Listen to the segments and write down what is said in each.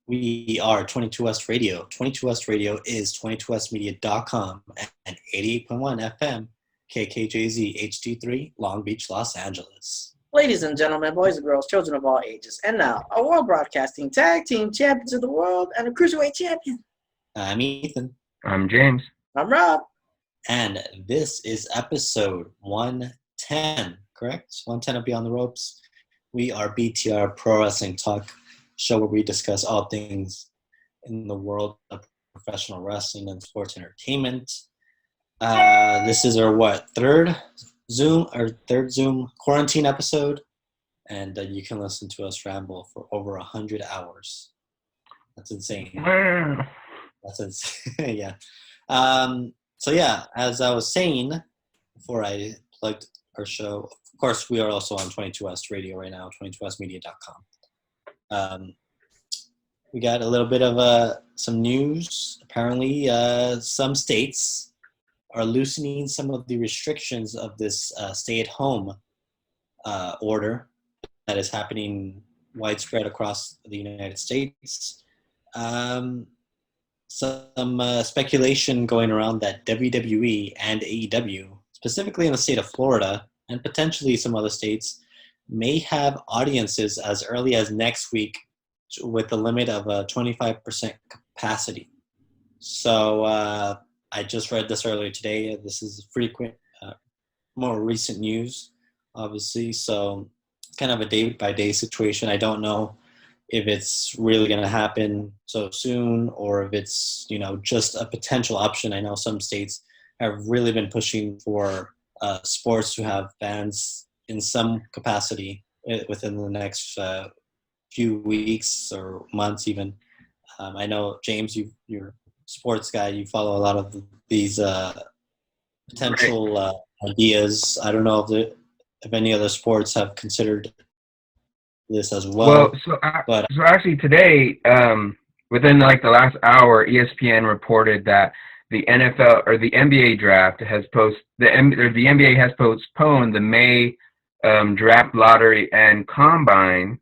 We are 22West Radio. 22West Radio is 22westmedia.com and 88.1 FM, KKJZ HD3, Long Beach, Los Angeles. Ladies and gentlemen, boys and girls, children of all ages, and now, our World Broadcasting Tag Team Champions of the World and a Cruiserweight Champion. I'm Ethan. I'm James. I'm Rob. And this is episode 110, correct? 110 of Beyond the Ropes. We are BTR Pro Wrestling Talk show where we discuss all things in the world of professional wrestling and sports entertainment. This is our third Zoom quarantine episode, and you can listen to us ramble for over 100 hours. That's insane. Wow. That's insane. Yeah. So yeah, as I was saying before I plugged our show, of course we are also on 22West Radio right now, 22westmedia.com. We got a little bit of some news. Apparently, some states are loosening some of the restrictions of this stay-at-home order that is happening widespread across the United States. Some speculation going around that WWE and AEW, specifically in the state of Florida, and potentially some other states, may have audiences as early as next week with a limit of 25% capacity. So I just read this earlier today. This is frequent, more recent news, obviously. So kind of a day-by-day situation. I don't know if it's really going to happen so soon or if it's, just a potential option. I know some states have really been pushing for sports to have fans in some capacity within the next few weeks or months even. I know, James, you're a sports guy. You follow a lot of these potential ideas. I don't know if any other sports have considered this as well. So actually today, within the last hour, ESPN reported that the NFL or the NBA draft has the NBA has postponed the May draft lottery and combine.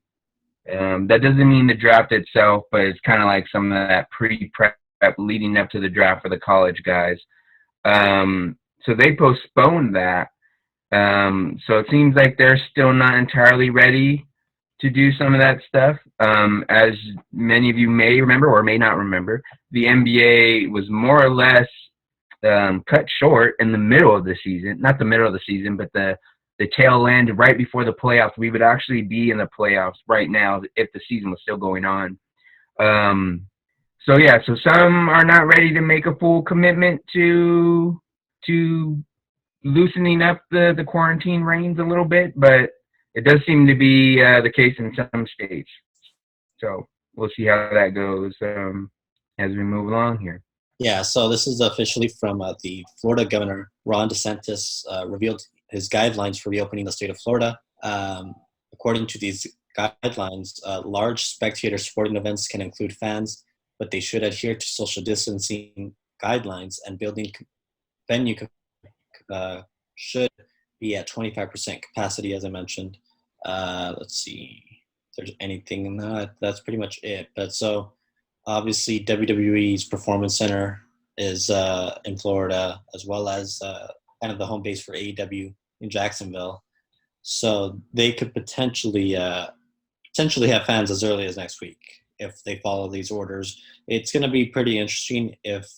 That doesn't mean the draft itself, but it's kind of like some of that pre-prep leading up to the draft for the college guys. So they postponed that. So it seems like they're still not entirely ready to do some of that stuff. As many of you may remember or may not remember, the NBA was more or less cut short in the middle of the season. Not the middle of the season, but the tail end right before the playoffs. We would actually be in the playoffs right now if the season was still going on. So some are not ready to make a full commitment to loosening up the quarantine reins a little bit, but it does seem to be the case in some states. So we'll see how that goes as we move along here. Yeah, so this is officially from the Florida governor, Ron DeSantis, revealed his guidelines for reopening the state of Florida. According to these guidelines, large spectator sporting events can include fans, but they should adhere to social distancing guidelines, and venue should be at 25% capacity, as I mentioned. Let's see if there's anything in that. That's pretty much it. But so obviously WWE's Performance Center is in Florida, as well as kind of the home base for AEW in Jacksonville. So they could potentially have fans as early as next week if they follow these orders. It's going to be pretty interesting if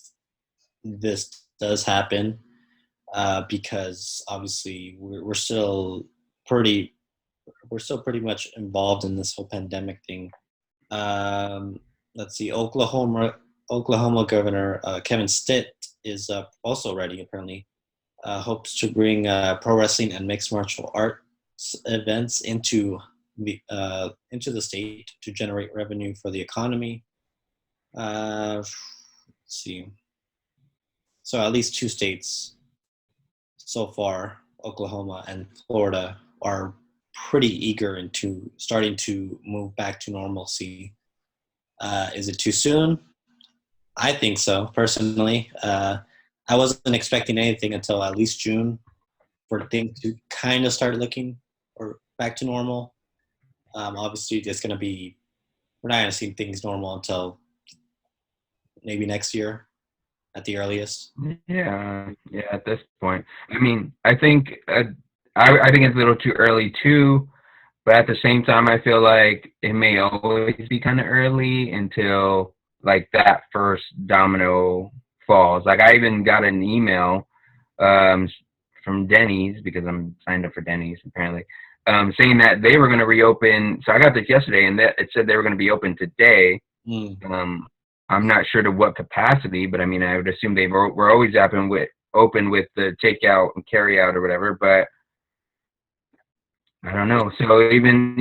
this does happen, because obviously we're still pretty much involved in this whole pandemic thing. Let's see, Oklahoma Governor Kevin Stitt is also ready, apparently. Hopes to bring pro wrestling and mixed martial arts events into the state to generate revenue for the economy. Let's see. So at least two states so far, Oklahoma and Florida, are pretty eager into starting to move back to normalcy. Is it too soon? I think so, personally. I wasn't expecting anything until at least June for things to kind of start looking or back to normal. Obviously, there's going to be we're not going to see things normal until maybe next year at the earliest. Yeah, yeah. At this point, I mean, I think I think it's a little too early too. But at the same time, I feel like it may always be kind of early until like that first domino falls. Like I even got an email um, from Denny's because I'm signed up for Denny's apparently, saying that they were going to reopen. So I got this yesterday, and that it said they were going to be open today. Mm. I'm not sure to what capacity, but I mean, I would assume they were always open with the takeout and carry out or whatever. But I don't know. So even,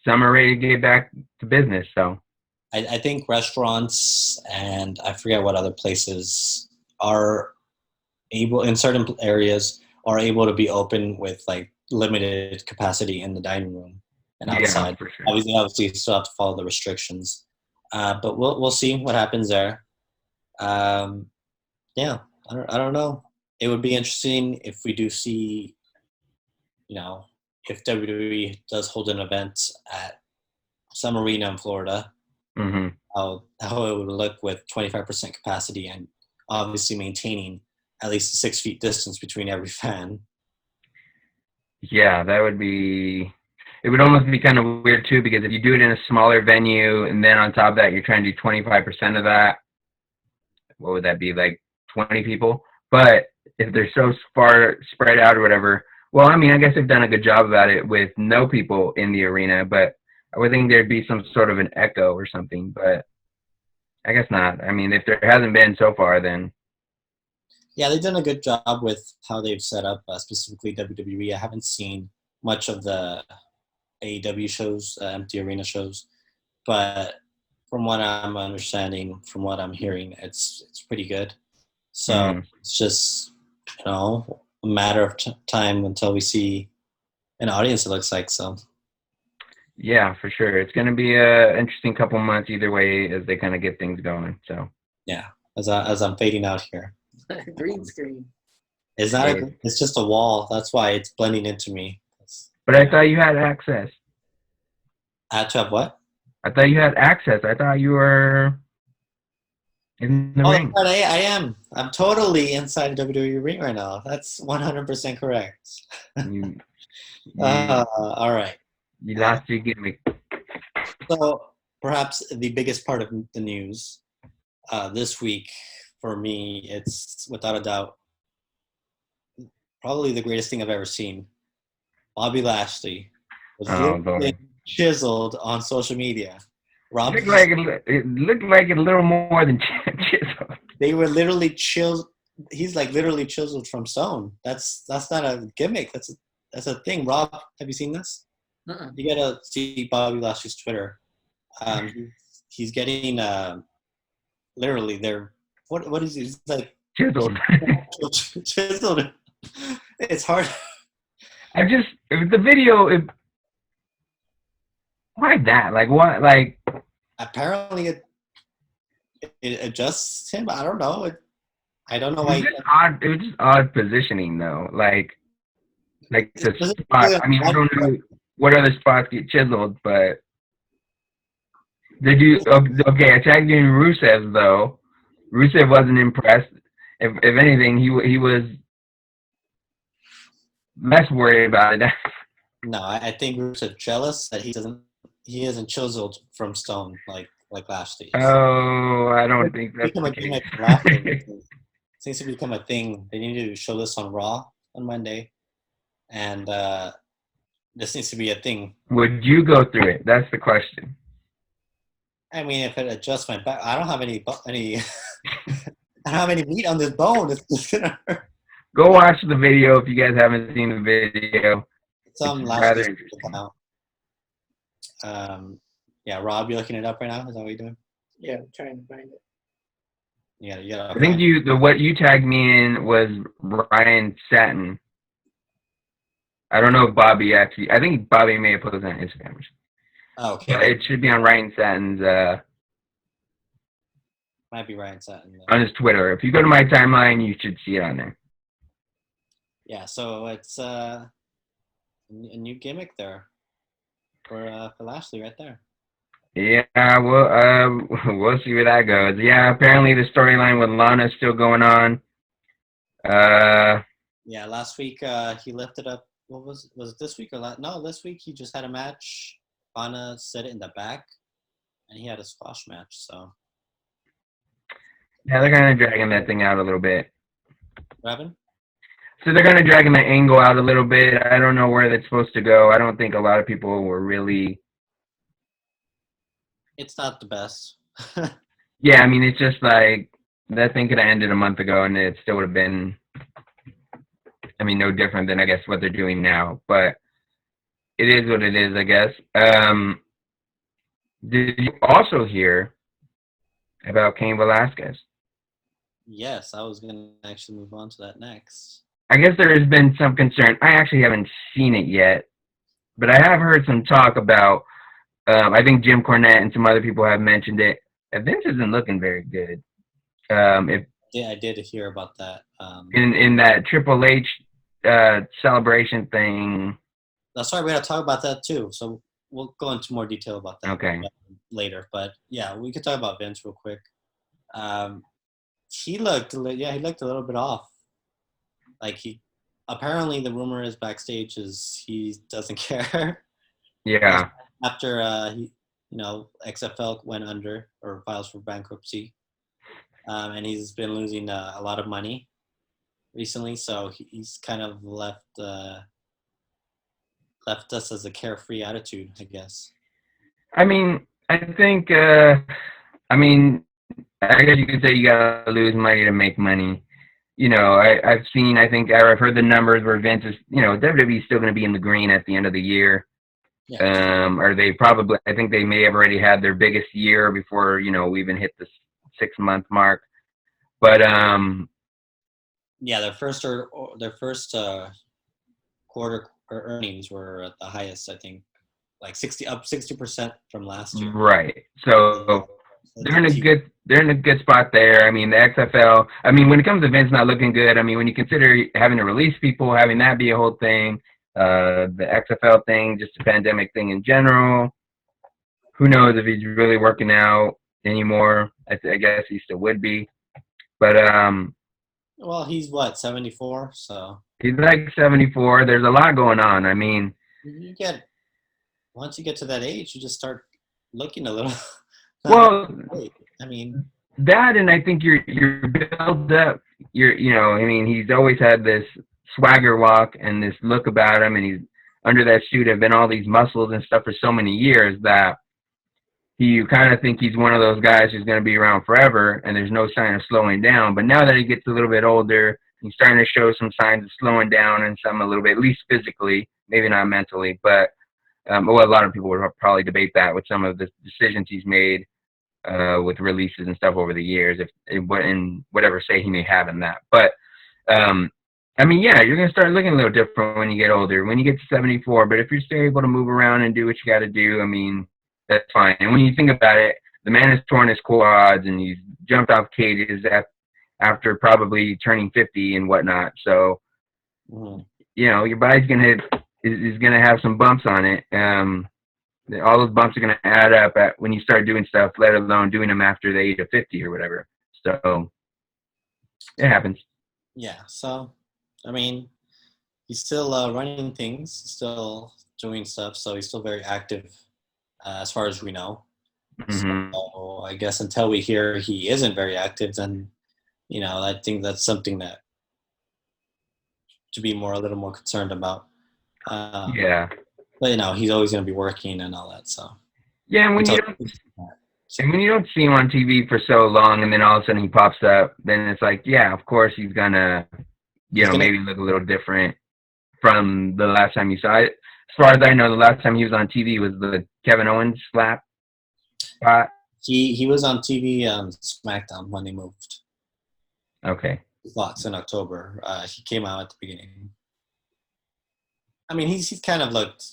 some are ready to get back to business. So I think restaurants and I forget what other places are able, in certain areas, are able to be open with like limited capacity in the dining room and yeah, outside. for sure. Obviously, you still have to follow the restrictions, but we'll see what happens there. Um, yeah, I don't know. It would be interesting if we do see, if WWE does hold an event at some arena in Florida, Hmm. how it would look with 25% capacity and obviously maintaining at least a 6 feet distance between every fan. Yeah, that would be. It would almost be kind of weird too, because if you do it in a smaller venue, and then on top of that, you're trying to do 25% of that. What would that be, like 20 people? But if they're so far spread out or whatever, well, I mean, I guess they've done a good job about it with no people in the arena. But I would think there'd be some sort of an echo or something. But I guess not. I mean, if there hasn't been so far, then Yeah, they've done a good job with how they've set up, specifically WWE. I haven't seen much of the AEW shows, empty arena shows, but from what I'm understanding, from what I'm hearing, it's pretty good. So mm, it's just a matter of time until we see an audience. It looks like so. yeah, for sure. It's going to be a interesting couple months either way as they kind of get things going. So Yeah, as I'm fading out here. Green screen. It's not. It's just a wall. That's why it's blending into me. but I thought you had access. I had to have what? I thought you had access. I thought you were in the Oh, ring. that's right, I am. I'm totally inside the WWE ring right now. That's 100% correct. You, All right. you lost your gimmick. So perhaps the biggest part of the news this week for me, it's without a doubt probably the greatest thing I've ever seen. Bobby Lashley was Oh, literally Lord. chiseled on social media. Rob, It looked like a little more than chisel. they were literally chiseled. He's like literally chiseled from stone. That's not a gimmick. That's a thing. Rob, have you seen this? Uh-uh. You gotta see Bobby Lashley's Twitter. He's getting literally there. What is he? He's like Chiseled. chiseled. It's hard. The video. Why that? Like what? Like Apparently, it adjusts him. I don't know. I don't know it why. was just odd. It was just odd positioning though. Like the Specifically spot. on I mean, I don't know one- what other spots get chiseled, but did you? Okay, I tagged you in Rusev though. Rusev wasn't impressed. If anything, he was less worried about it. No, I think Rusev jealous that he isn't chiseled from stone like Lashley. Oh, I don't think that's Become the a gimmick for case. Lashley. It seems to become a thing. They need to show this on Raw on Monday, and this needs to be a thing. Would you go through it? That's the question. I mean, if it adjusts my back, I don't have any I don't have any meat on this bone. It's just gonna hurt. Go watch the video if you guys haven't seen the video. It's on It's last rather week's interesting. account. Yeah, Rob, you looking it up right now? Is that what you're doing? Yeah, I'm trying to find it. You gotta I think find what you tagged me in was Ryan Satin. I don't know if Bobby actually. I think Bobby may have put it on Instagram. Oh, But okay. it should be on Ryan Satin's Might be Ryan Satin. on his Twitter. If you go to my timeline, you should see it on there. Yeah, so it's a new gimmick there for Lashley right there. Yeah, we'll see where that goes. Yeah, apparently the storyline with Lana is still going on. Uh, Yeah, last week he lifted up. What was it this week or last? No, this week he just had a match. Lana set it in the back, and he had a squash match. So, yeah, they're kind of dragging that thing out a little bit. Robin, So they're kind of dragging the angle out a little bit. I don't know where that's supposed to go. I don't think a lot of people were really. it's not the best. Yeah, I mean, it's just like that thing could have ended a month ago, and it still would have been. I mean, no different than I guess what they're doing now. But it is what it is, I guess. Did you also hear about Cain Velasquez? Yes, I was gonna actually move on to that next. I guess there has been some concern. I actually haven't seen it yet, but I have heard some talk about. I think Jim Cornette and some other people have mentioned it. Vince isn't looking very good. If Yeah, I did hear about that. in that Triple H celebration thing. That's right. We gotta talk about that too. So we'll go into more detail about that Okay. later. But yeah, we could talk about Vince real quick. Um, he looked, yeah, he looked a little bit off. Like he, apparently the rumor is backstage is he doesn't care. Yeah. After he, XFL went under or files for bankruptcy, and he's been losing a lot of money recently. So he's kind of left us as a carefree attitude, I guess. I mean, I think. I mean, I guess you could say you gotta lose money to make money. I've seen. I think I've heard the numbers where Vince is. WWE's still going to be in the green at the end of the year. Yeah. Or they probably. I think they may have already had their biggest year before we even hit the 6 month mark. But Yeah, their first quarter earnings were at the highest, I think, like 60% from last year. right. So they're in a good spot there. I mean, the XFL. I mean, when it comes to Vince not looking good, I mean, when you consider having to release people, having that be a whole thing, the XFL thing, just a pandemic thing in general. Who knows if he's really working out anymore? I guess he still would be, but Well, he's what, 74, so he's like 74. There's a lot going on. I mean, you get once you get to that age, you just start looking a little. well, I mean, that and I think you're built up. I mean, he's always had this swagger walk and this look about him, and he's under that suit have been all these muscles and stuff for so many years that you kind of think he's one of those guys who's going to be around forever, and there's no sign of slowing down. But now that he gets a little bit older, he's starting to show some signs of slowing down and some a little bit, at least physically, maybe not mentally. But a lot of people would probably debate that with some of the decisions he's made with releases and stuff over the years, if in whatever say he may have in that. But I mean, yeah, you're gonna start looking a little different when you get older, when you get to 74. But if you're still able to move around and do what you got to do, I mean, that's fine. And when you think about it, the man has torn his quads and he's jumped off cages after probably turning 50 and whatnot. So, your body's is gonna have some bumps on it. All those bumps are gonna add up when you start doing stuff, let alone doing them after the age of 50 or whatever. So, it happens. yeah. So, I mean, he's still running things, still doing stuff, so he's still very active, as far as we know. Mm-hmm. So I guess until we hear he isn't very active, then I think that's something that to be a little more concerned about. Yeah. But he's always going to be working and all that. So Yeah, and when you don't see him on TV for so long, and then all of a sudden he pops up, then it's like, yeah, of course he's gonna, maybe look a little different from the last time you saw it. As far as I know, the last time he was on TV was the Kevin Owens slap spot. He was on TV on SmackDown when they moved. Okay. Fox in October. He came out at the beginning. I mean, he's kind of looked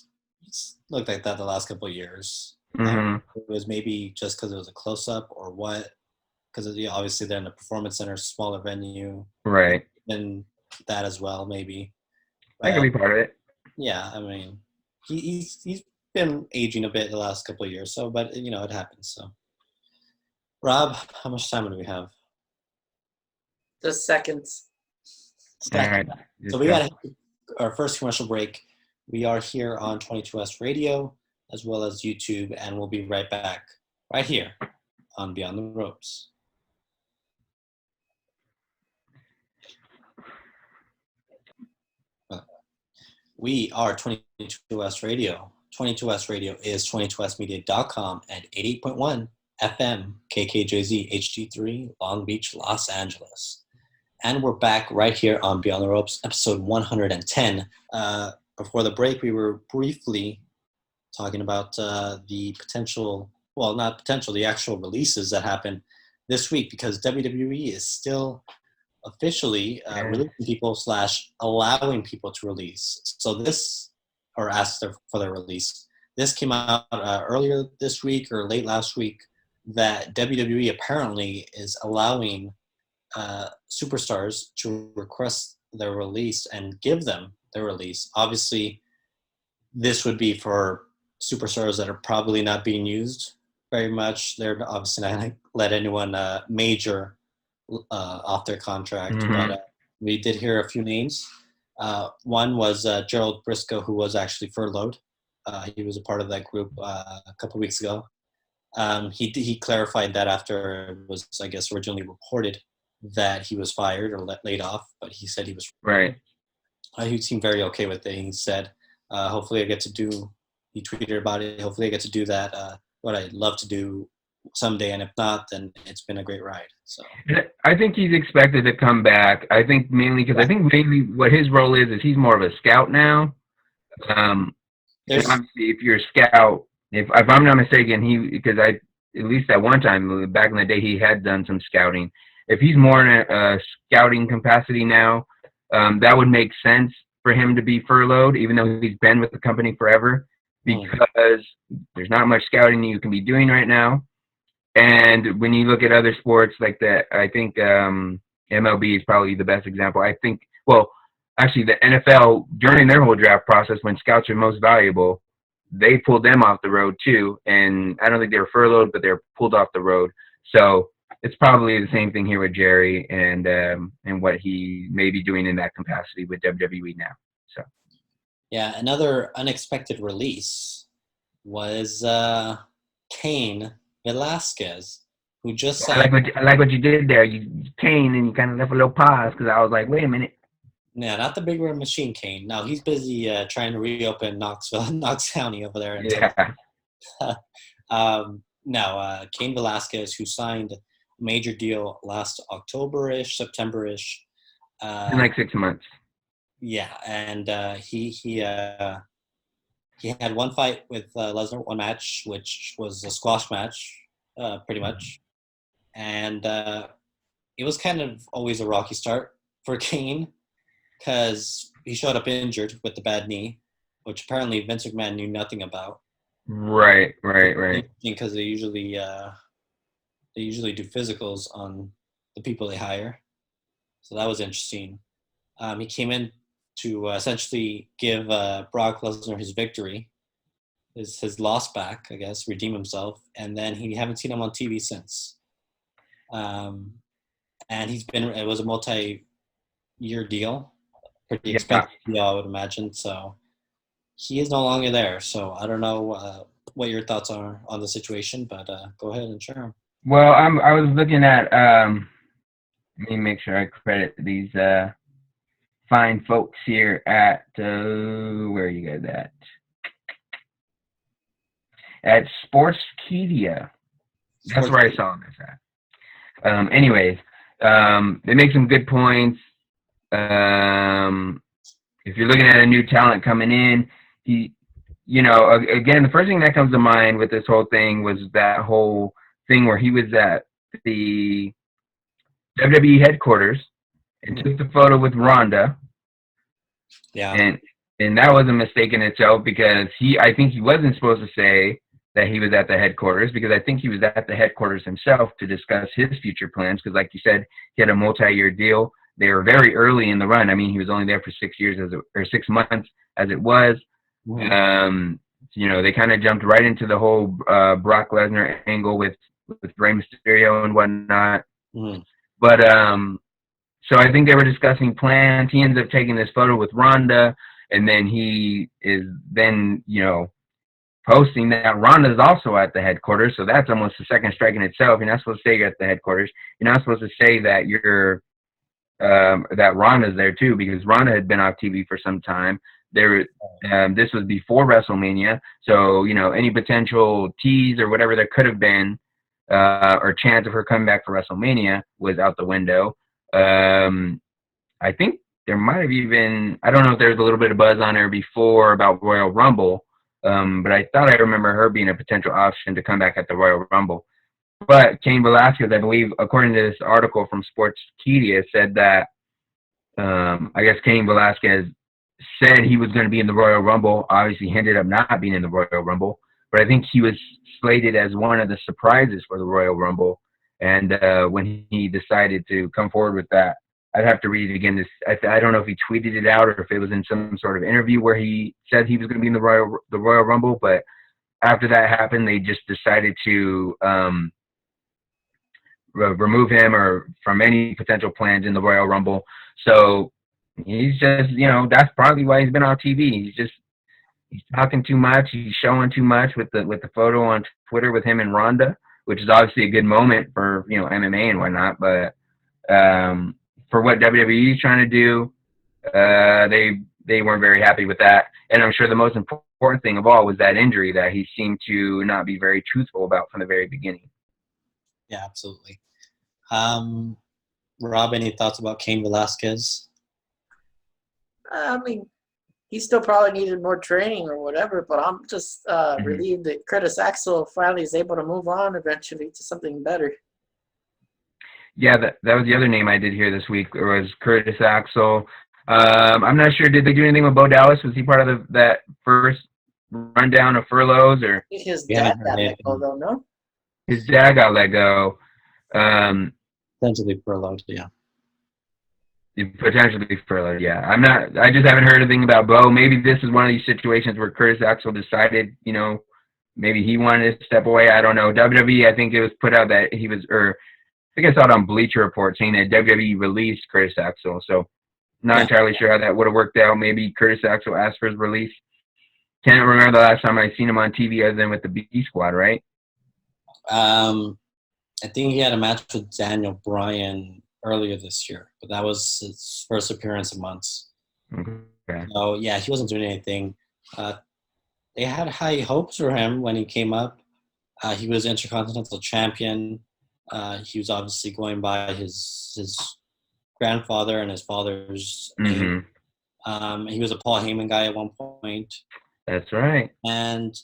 like that the last couple of years. Mm-hmm. It was maybe just because it was a close up or what? Because obviously they're in a performance center, smaller venue, right? And that as well, maybe. That could be part of it. Yeah, I mean, he's been aging a bit the last couple of years. So, but it happens. So, Rob, how much time do we have? Just seconds. All right. So we got our first commercial break. We are here on 22S Radio as well as YouTube, and we'll be right back right here on Beyond the Ropes. We are 22S Radio. 22S Radio is 22smedia.com and 88.1 FM KKJZ HD3 Long Beach, Los Angeles. And we're back right here on Beyond the Ropes, episode 110. Before the break, we were briefly talking about the the actual releases that happened this week, because WWE is still officially releasing people / allowing people to release. So this, or ask for their release. This came out earlier this week or late last week, that WWE apparently is allowing superstars to request their release and give them their release. Obviously, this would be for superstars that are probably not being used very much. They're obviously not going to let anyone major off their contract. Mm-hmm. But we did hear a few names. One was Gerald Briscoe, who was actually furloughed. He was a part of that group a couple weeks ago. He clarified that after it was, I guess, originally reported that he was fired or laid off, but he said he was right. He seemed very okay with it. He said, hopefully I get to do, he tweeted about it, hopefully I get to do that, what I'd love to do someday, and if not, then it's been a great ride. So I think he's expected to come back. I think mainly what his role is he's more of a scout now. Obviously, if you're a scout, if I'm not mistaken, because at least at one time back in the day he had done some scouting. If he's more in a scouting capacity now, that would make sense for him to be furloughed, even though he's been with the company forever, because there's not much scouting you can be doing right now. And when you look at other sports like that, I think MLB is probably the best example. I think, actually the NFL, during their whole draft process, when scouts are most valuable, they pulled them off the road too. And I don't think they were furloughed, but they were pulled off the road. So it's probably the same thing here with Jerry and what he may be doing in that capacity with WWE now. So, yeah, another unexpected release was Cain Velasquez, who just signed. I like what you did there. You Cain, and you kind of left a little pause because I was like, wait a minute. Yeah, not the Big Red Machine Cain. No, he's busy trying to reopen Knox County over there. Cain Velasquez, who signed a major deal last October-ish, September-ish. In like 6 months. Yeah, and he had one fight with Lesnar, one match, which was a squash match, pretty much. And it was kind of always a rocky start for Cain, because he showed up injured with the bad knee, which apparently Vince McMahon knew nothing about. Right. Because they usually do physicals on the people they hire. So that was interesting. He came in to essentially give Brock Lesnar his victory, his loss back, I guess, redeem himself, and then he haven't seen him on TV since. And it was a multi-year deal, pretty expensive deal, I would imagine. So he is no longer there. So I don't know what your thoughts are on the situation, but go ahead and share them. Well, I was looking at. Let me make sure I credit these fine folks here at where are you guys at? At Sportskeeda. That's where I saw this at. Anyways, they make some good points. If you're looking at a new talent coming in, again, the first thing that comes to mind with this whole thing was that whole thing where he was at the WWE headquarters and took the photo with Ronda. Yeah. And that was a mistake in itself, because I think he wasn't supposed to say that he was at the headquarters, because I think he was at the headquarters himself to discuss his future plans, because like you said, he had a multi-year deal. They were very early in the run. I mean, he was only there for 6 years or 6 months as it was. they kind of jumped right into the whole Brock Lesnar angle with Rey Mysterio and whatnot. Mhm. But so I think they were discussing plans. He ends up taking this photo with Ronda, and then he is then posting that Ronda is also at the headquarters. So that's almost a second strike in itself. You're not supposed to say you're at the headquarters. You're not supposed to say that you're that Ronda's there too, because Ronda had been off TV for some time. This was before WrestleMania, so any potential tease or whatever there could have been, or chance of her coming back for WrestleMania was out the window. I think there might have even, I don't know if there was a little bit of buzz on her before about Royal Rumble, but I thought I remember her being a potential option to come back at the Royal Rumble. But Cain Velasquez, I believe, according to this article from Sportskeeda, said that I guess Cain Velasquez said he was going to be in the Royal Rumble. Obviously, he ended up not being in the Royal Rumble, but I think he was slated as one of the surprises for the Royal Rumble. And when he decided to come forward with that, I'd have to read it again. I don't know if he tweeted it out or if it was in some sort of interview where he said he was going to be in the Royal Rumble. But after that happened, they just decided to remove him or from any potential plans in the Royal Rumble. So he's just, that's probably why he's been on TV. He's talking too much. He's showing too much with the photo on Twitter with him and Ronda, which is obviously a good moment for MMA and whatnot. But for what WWE is trying to do, they weren't very happy with that. And I'm sure the most important thing of all was that injury that he seemed to not be very truthful about from the very beginning. Yeah, absolutely. Rob, any thoughts about Cain Velasquez? I mean, he still probably needed more training or whatever, but I'm just relieved that Curtis Axel finally is able to move on eventually to something better. Yeah, that was the other name I did hear this week. It was Curtis Axel. I'm not sure. Did they do anything with Bo Dallas? Was he part of that first rundown of furloughs? Or I think his dad got let go, though, no? His dad got let go. Potentially furloughed, yeah. Potentially furloughed, yeah. I just haven't heard anything about Bo. Maybe this is one of these situations where Curtis Axel decided, maybe he wanted to step away. I don't know. WWE, I think it was put out that he was, or I think I saw it on Bleacher Report saying that WWE released Curtis Axel. So not entirely sure how that would have worked out. Maybe Curtis Axel asked for his release. Can't remember the last time I seen him on TV other than with the B Squad, right? I think he had a match with Daniel Bryan earlier this year, but that was his first appearance in months. Okay. So, yeah, he wasn't doing anything. They had high hopes for him when he came up. He was Intercontinental Champion. He was obviously going by his grandfather and his father's name. He was a Paul Heyman guy at one point. That's right. And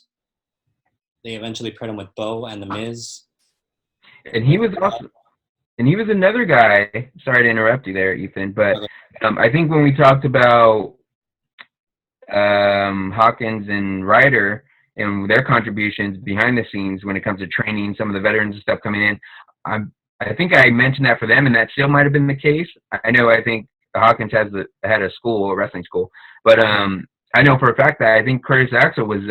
they eventually paired him with Bo and The Miz. And he was another guy. Sorry to interrupt you there, Ethan, but I think when we talked about Hawkins and Ryder and their contributions behind the scenes when it comes to training some of the veterans and stuff coming in, I think I mentioned that for them, and that still might have been the case. I think Hawkins had a wrestling school, but I know for a fact that I think Curtis Axel was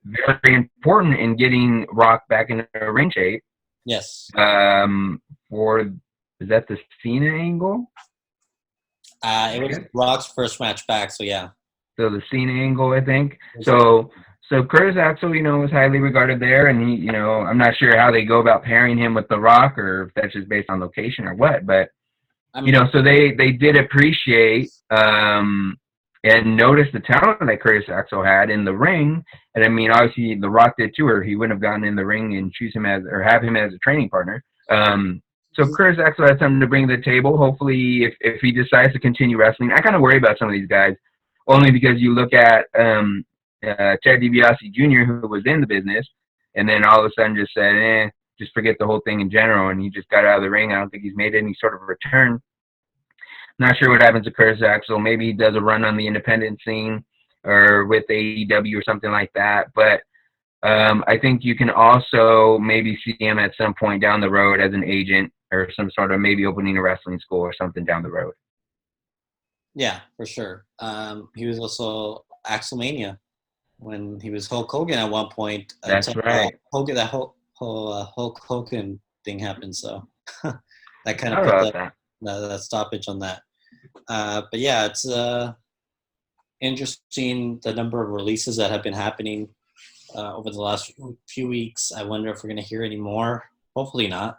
very important in getting Rock back in a ring shape. Yes. Is that the Cena angle? It was Rock's first match back, so yeah. So the Cena angle, I think. So Curtis Axel, was highly regarded there, and he, I'm not sure how they go about pairing him with The Rock, or if that's just based on location or what, but so they did appreciate and noticed the talent that Curtis Axel had in the ring, and obviously The Rock did too, or he wouldn't have gotten in the ring and have him as a training partner. So Curtis Axel had something to bring to the table. Hopefully, if he decides to continue wrestling, I kind of worry about some of these guys, only because you look at Ted DiBiase Jr., who was in the business, and then all of a sudden just said, just forget the whole thing in general, and he just got out of the ring. I don't think he's made any sort of return. Not sure what happens to Curtis Axel. Maybe he does a run on the independent scene or with AEW or something like that. But I think you can also maybe see him at some point down the road as an agent or some sort of maybe opening a wrestling school or something down the road. Yeah, for sure. He was also Axelmania. when he was Hulk Hogan at one point. That's right. That whole Hulk Hogan thing happened, so that kind How of put about that? that stoppage on that. But yeah, it's interesting the number of releases that have been happening over the last few weeks. I wonder if we're going to hear any more. Hopefully not.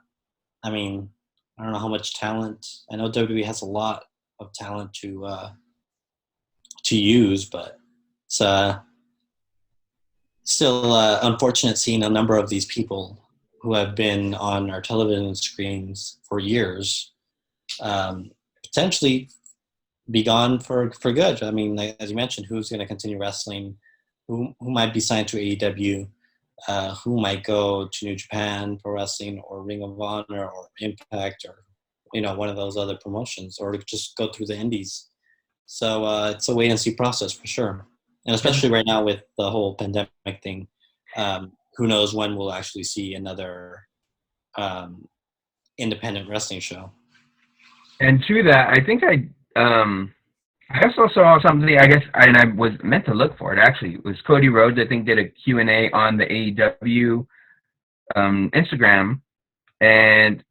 I mean, I don't know how much talent. I know WWE has a lot of talent to use, but it's still unfortunate seeing a number of these people who have been on our television screens for years potentially be gone for good. I mean, like, as you mentioned, who's going to continue wrestling? Who might be signed to AEW? Who might go to New Japan Pro Wrestling or Ring of Honor or Impact or one of those other promotions, or just go through the indies. So it's a wait and see process for sure, and especially right now with the whole pandemic thing. Who knows when we'll actually see another independent wrestling show? And to that, I think I also saw something, I guess, and I was meant to look for it, actually. It was Cody Rhodes, I think, did a Q&A on the AEW Instagram, and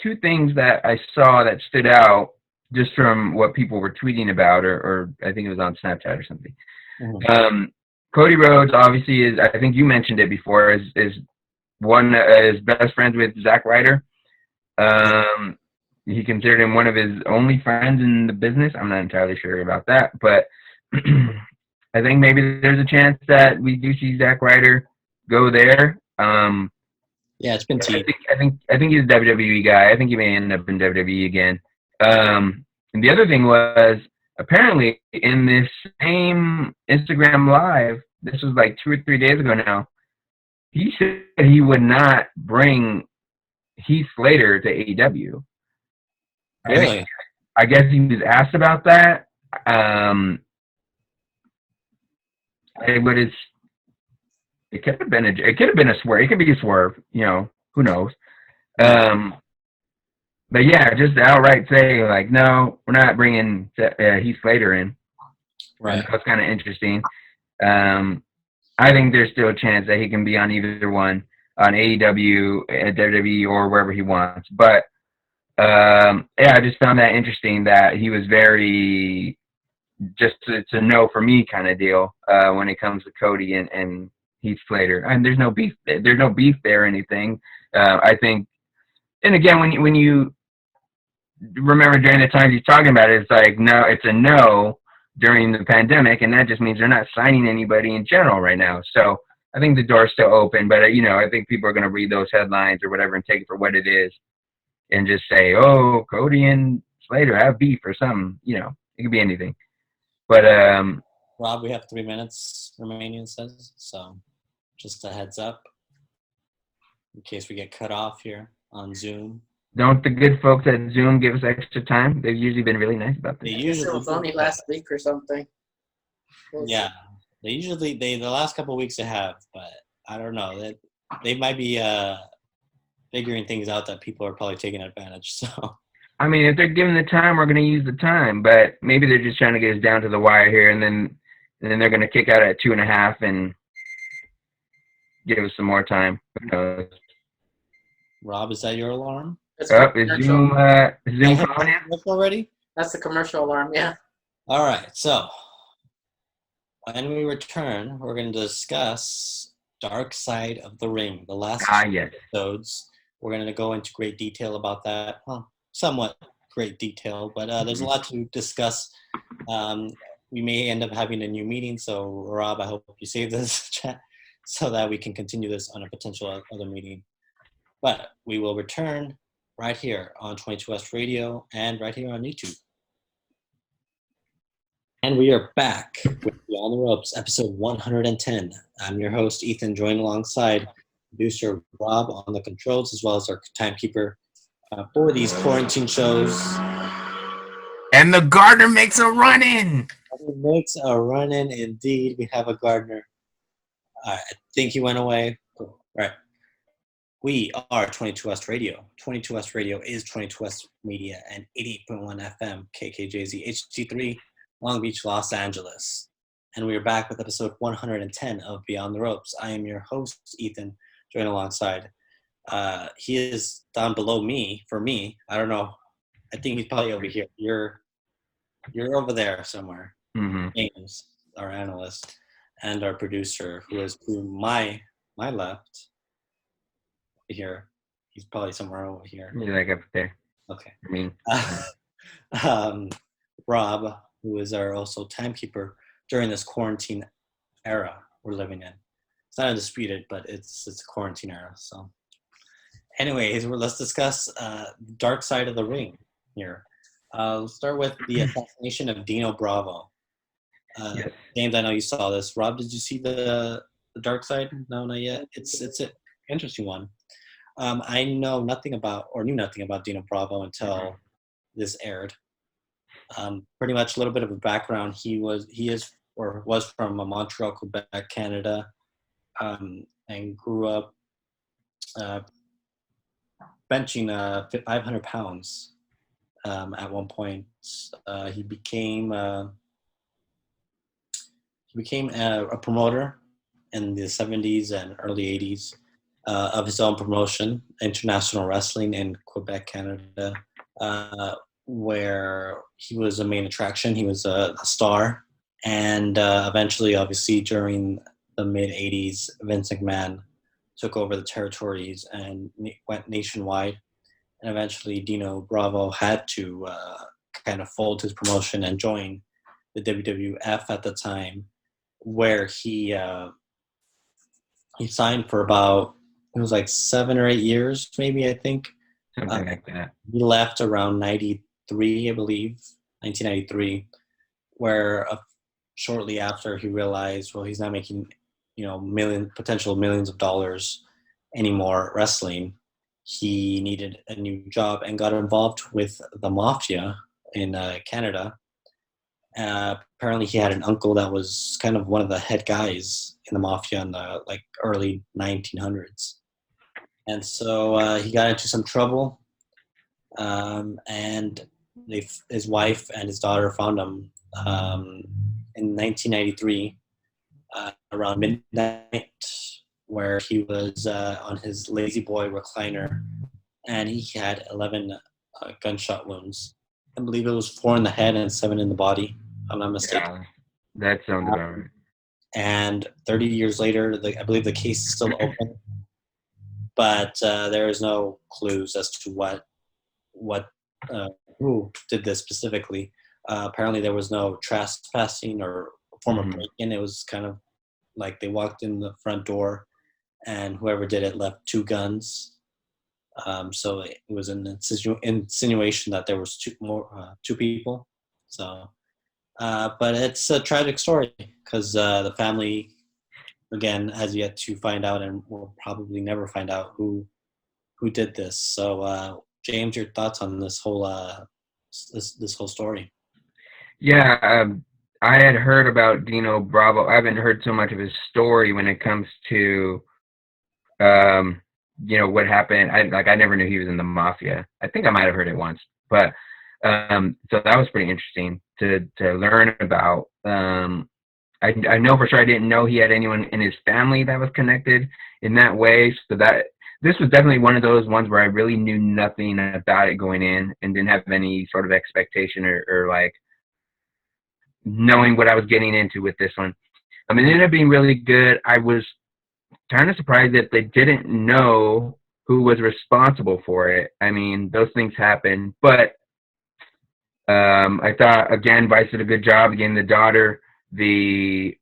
two things that I saw that stood out just from what people were tweeting about, or I think it was on Snapchat or something. Mm-hmm. Cody Rhodes, obviously, is, I think you mentioned it before, is best friends with Zack Ryder. He considered him one of his only friends in the business. I'm not entirely sure about that, but I think maybe there's a chance that we do see Zack Ryder go there. Yeah, it's been teased. I think he's a WWE guy. I think he may end up in WWE again. And the other thing was, apparently in this same Instagram Live, this was like 2 or 3 days ago now, he said he would not bring Heath Slater to AEW. Really? I guess he was asked about that. It could have been a swerve. It could be a swerve. Who knows? But yeah, just outright say like, no, we're not bringing Heath Slater in. Right. That's kind of interesting. I think there's still a chance that he can be on either one, on AEW, WWE, or wherever he wants. But yeah, I just found that interesting that he was very just it's a no for me kind of deal when it comes to Cody and Heath Slater. And there's no beef there or anything. I think, and again, when you remember during the times he's talking about it, it's like, no, it's a no during the pandemic, and that just means they're not signing anybody in general right now. So I think the door's still open, but I think people are going to read those headlines or whatever and take it for what it is. And just say, oh, Cody and Slater have beef or something. It could be anything. But Rob, we have 3 minutes remaining, it says. So just a heads up in case we get cut off here on Zoom. Don't the good folks at Zoom give us extra time? They've usually been really nice about this. It was only last week or something. Yeah, the last couple of weeks they have, but I don't know. They might be figuring things out that people are probably taking advantage. So, I mean, if they're given the time, we're going to use the time. But maybe they're just trying to get us down to the wire here, and then they're going to kick out at 2.5 and give us some more time. Who knows? Rob, is that your alarm? Is Zoom calling you already? That's the commercial alarm, yeah. All right, so when we return, we're going to discuss Dark Side of the Ring, the last yes. episodes. We're going to go into great detail about that. Well, somewhat great detail, but there's a lot to discuss. We may end up having a new meeting, so Rob, I hope you save this chat so that we can continue this on a potential other meeting. But we will return right here on 22S Radio and right here on YouTube. And we are back with the On the Ropes, episode 110. I'm your host, Ethan, joined alongside producer Rob on the controls, as well as our timekeeper for these quarantine shows. And the gardener makes a run-in. Makes a run-in, indeed. We have a gardener. I think he went away. Cool. Right. We are 22S Radio. 22S Radio is 22S Media and 88.1 FM, KKJZ HD3, Long Beach, Los Angeles. and we are back with episode 110 of Beyond the Ropes. I am your host, Ethan, joined alongside. He is down below me. For me, I don't know. I think he's probably over here. You're over there somewhere. Mm-hmm. James, our analyst, and our producer, who is to my left here. He's probably somewhere over here. You're like up there. Okay. I mean, Rob, who is our also timekeeper during this quarantine era we're living in. It's not undisputed, but it's a quarantine era. So, anyways, let's discuss dark side of the ring here. Let's start with the assassination of Dino Bravo. yes. James, I know you saw this. Rob, did you see the dark side? No, not yet. It's an interesting one. I knew nothing about Dino Bravo until this aired. Pretty much a little bit of a background. He was from Montreal, Quebec, Canada, and grew up benching 500 pounds. At one point, he became a promoter in the 70s and early 80s of his own promotion, International Wrestling in Quebec, Canada, where he was a main attraction. He was a star. And eventually, obviously, during the mid-80s, Vince McMahon took over the territories and went nationwide. And eventually, Dino Bravo had to kind of fold his promotion and join the WWF at the time, where he signed for about, it was like 7 or 8 years, maybe, I think. Something like that. He left around 93, I believe, 1993, where shortly after he realized, well, he's not making, potential millions of dollars anymore wrestling. He needed a new job and got involved with the mafia in Canada. Apparently, he had an uncle that was kind of one of the head guys in the mafia in the early 1900s, and so he got into some trouble. And his wife and his daughter found him in 1993 around midnight, where he was on his lazy boy recliner, and he had 11 gunshot wounds. I believe it was 4 in the head and 7 in the body, if I'm not mistaken. Yeah, that sounds about right. And 30 years later, I believe the case is still open, but there is no clues as to who did this specifically. Apparently, there was no trespassing or form of break-in. It was kind of like they walked in the front door, and whoever did it left 2 guns. So it was an insinuation that there was 2 people. So, but it's a tragic story because the family, again, has yet to find out, and will probably never find out who did this. So, James, your thoughts on this whole this whole story? Yeah, I had heard about Dino Bravo. I haven't heard so much of his story when it comes to, what happened. I never knew he was in the mafia. I think I might have heard it once, but so that was pretty interesting to learn about. I know for sure I didn't know he had anyone in his family that was connected in that way. So that this was definitely one of those ones where I really knew nothing about it going in and didn't have any sort of expectation or like knowing what I was getting into with this one. It ended up being really good. I was kind of surprised that they didn't know who was responsible for it. I mean, those things happen, but I thought, again, Vice did a good job getting the daughter, the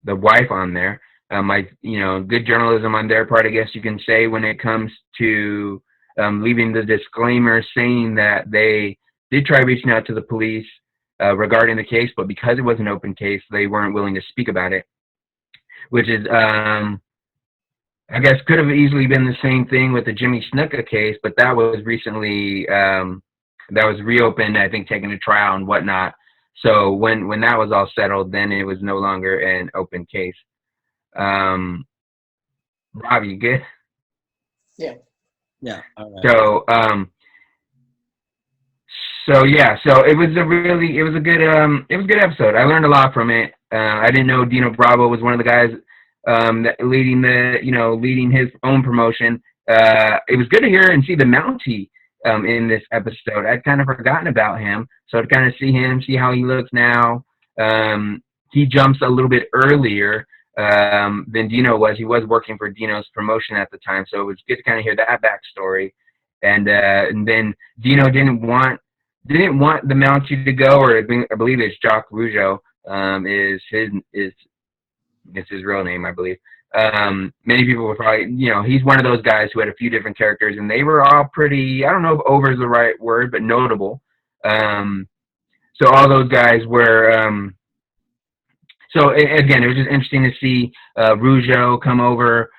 wife on there. Good journalism on their part, I guess you can say, when it comes to leaving the disclaimer saying that they did try reaching out to the police regarding the case, but because it was an open case, they weren't willing to speak about it, which is, I guess, could have easily been the same thing with the Jimmy Snuka case, but that was recently, that was reopened, I think, taken to trial and whatnot. So when that was all settled, then it was no longer an open case. Rob, you good? Yeah. All right. So yeah, so it was a good episode. I learned a lot from it. I didn't know Dino Bravo was one of the guys that leading his own promotion. It was good to hear and see the Mountie in this episode. I'd kind of forgotten about him, so to kind of see how he looks now. He jumps a little bit earlier than Dino was. He was working for Dino's promotion at the time, so it was good to kind of hear that backstory. And then Dino didn't want the Mountie to go, or I believe it's Jacques Rougeau is his real name, I believe. Many people were probably, he's one of those guys who had a few different characters, and they were all pretty, I don't know if over is the right word, but notable. So all those guys were, so again, it was just interesting to see Rougeau come over.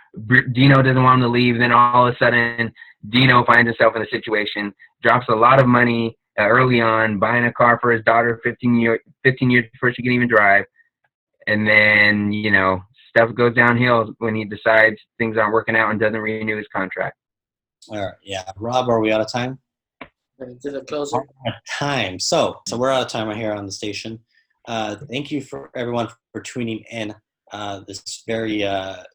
Dino doesn't want him to leave. Then all of a sudden, Dino finds himself in a situation, drops a lot of money early on, buying a car for his daughter 15 years before she can even drive. And then, stuff goes downhill when he decides things aren't working out and doesn't renew his contract. All right, yeah. Rob, are we out of time? To the closer. Out of time. So we're out of time right here on the station. Thank you for everyone for tuning in this very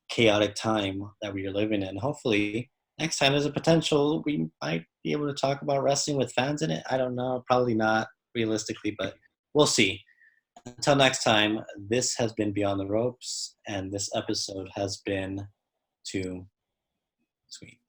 chaotic time that we are living in. Hopefully next time there's a potential we might be able to talk about wrestling with fans in it. I don't know, probably not realistically, but we'll see. Until next time, this has been Beyond the Ropes, and this episode has been Too Sweet.